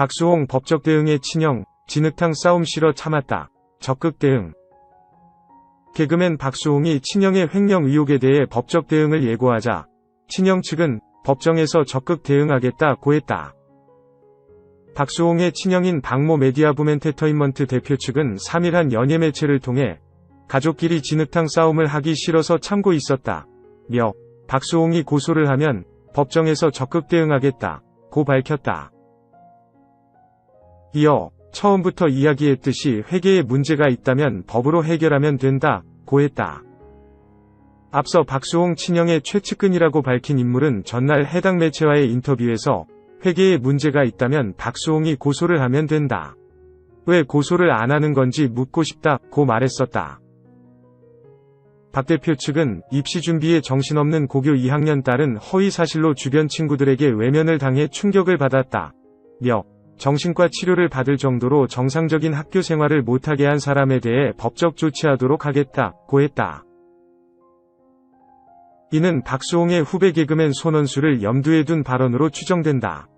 박수홍 법적 대응에 친형, 진흙탕 싸움 싫어 참았다. 적극 대응. 개그맨 박수홍이 친형의 횡령 의혹에 대해 법적 대응을 예고하자 친형 측은 법정에서 적극 대응하겠다고 했다. 박수홍의 친형인 박모 메디아부멘테터인먼트 대표 측은 3일 한 연예 매체를 통해 가족끼리 진흙탕 싸움을 하기 싫어서 참고 있었다. 며 박수홍이 고소를 하면 법정에서 적극 대응하겠다고 밝혔다. 이어 처음부터 이야기했듯이 회계에 문제가 있다면 법으로 해결하면 된다고 했다. 앞서 박수홍 친형의 최측근이라고 밝힌 인물은 전날 해당 매체와의 인터뷰에서 회계에 문제가 있다면 박수홍이 고소를 하면 된다. 왜 고소를 안 하는 건지 묻고 싶다고 말했었다. 박 대표 측은 입시 준비에 정신없는 고교 2학년 딸은 허위 사실로 주변 친구들에게 외면을 당해 충격을 받았다. 며 정신과 치료를 받을 정도로 정상적인 학교 생활을 못하게 한 사람에 대해 법적 조치하도록 하겠다고 했다. 이는 박수홍의 후배 개그맨 손원수를 염두에 둔 발언으로 추정된다.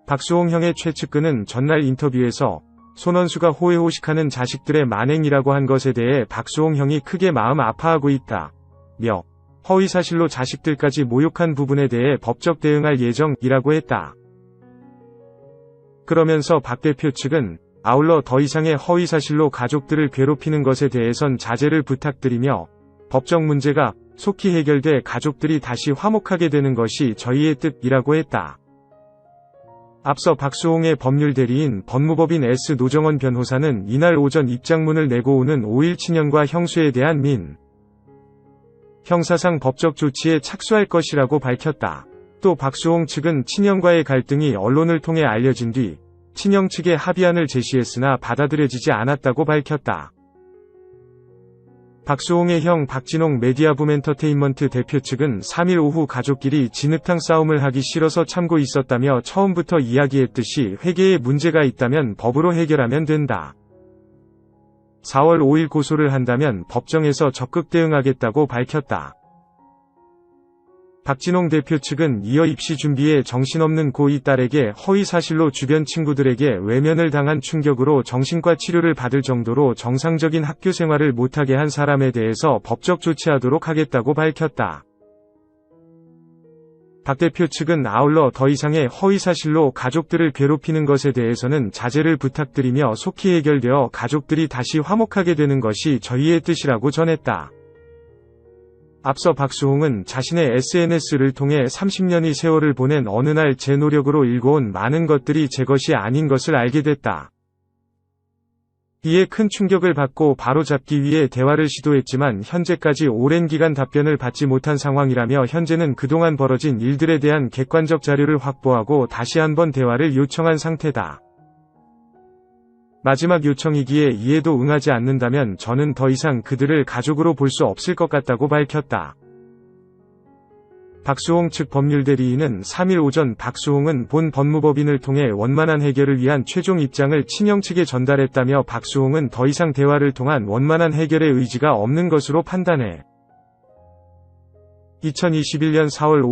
박수홍 형의 최측근은 전날 인터뷰에서 손원수가 호의호식하는 자식들의 만행이라고 한 것에 대해 박수홍 형이 크게 마음 아파하고 있다. 며 허위사실로 자식들까지 모욕한 부분에 대해 법적 대응할 예정이라고 했다. 그러면서 박 대표 측은 아울러 더 이상의 허위사실로 가족들을 괴롭히는 것에 대해선 자제를 부탁드리며 법적 문제가 속히 해결돼 가족들이 다시 화목하게 되는 것이 저희의 뜻이라고 했다. 앞서 박수홍의 법률 대리인 법무법인 S. 노정원 변호사는 이날 오전 입장문을 내고 오는 5일 친형과 형수에 대한 형사상 법적 조치에 착수할 것이라고 밝혔다. 또 박수홍 측은 친형과의 갈등이 언론을 통해 알려진 뒤 친형 측에 합의안을 제시했으나 받아들여지지 않았다고 밝혔다. 박수홍의 형 박진홍 메디아부멘터테인먼트 대표 측은 3일 오후 가족끼리 진흙탕 싸움을 하기 싫어서 참고 있었다며 처음부터 이야기했듯이 회계에 문제가 있다면 법으로 해결하면 된다. 4월 5일 고소를 한다면 법정에서 적극 대응하겠다고 밝혔다. 박진홍 대표 측은 이어 입시 준비에 정신없는 고2 딸에게 허위사실로 주변 친구들에게 외면을 당한 충격으로 정신과 치료를 받을 정도로 정상적인 학교 생활을 못하게 한 사람에 대해서 법적 조치하도록 하겠다고 밝혔다. 박 대표 측은 아울러 더 이상의 허위사실로 가족들을 괴롭히는 것에 대해서는 자제를 부탁드리며 속히 해결되어 가족들이 다시 화목하게 되는 것이 저희의 뜻이라고 전했다. 앞서 박수홍은 자신의 SNS를 통해 30년의 세월을 보낸 어느 날 제 노력으로 일궈온 많은 것들이 제 것이 아닌 것을 알게 됐다. 이에 큰 충격을 받고 바로잡기 위해 대화를 시도했지만 현재까지 오랜 기간 답변을 받지 못한 상황이라며 현재는 그동안 벌어진 일들에 대한 객관적 자료를 확보하고 다시 한번 대화를 요청한 상태다. 마지막 요청이기에 이에도 응하지 않는다면 저는 더 이상 그들을 가족으로 볼 수 없을 것 같다고 밝혔다. 박수홍 측 법률대리인은 3일 오전 박수홍은 본 법무법인을 통해 원만한 해결을 위한 최종 입장을 친형 측에 전달했다며 박수홍은 더 이상 대화를 통한 원만한 해결의 의지가 없는 것으로 판단해 2021년 4월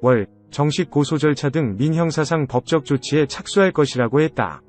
5일 정식 고소 절차 등 민형사상 법적 조치에 착수할 것이라고 했다.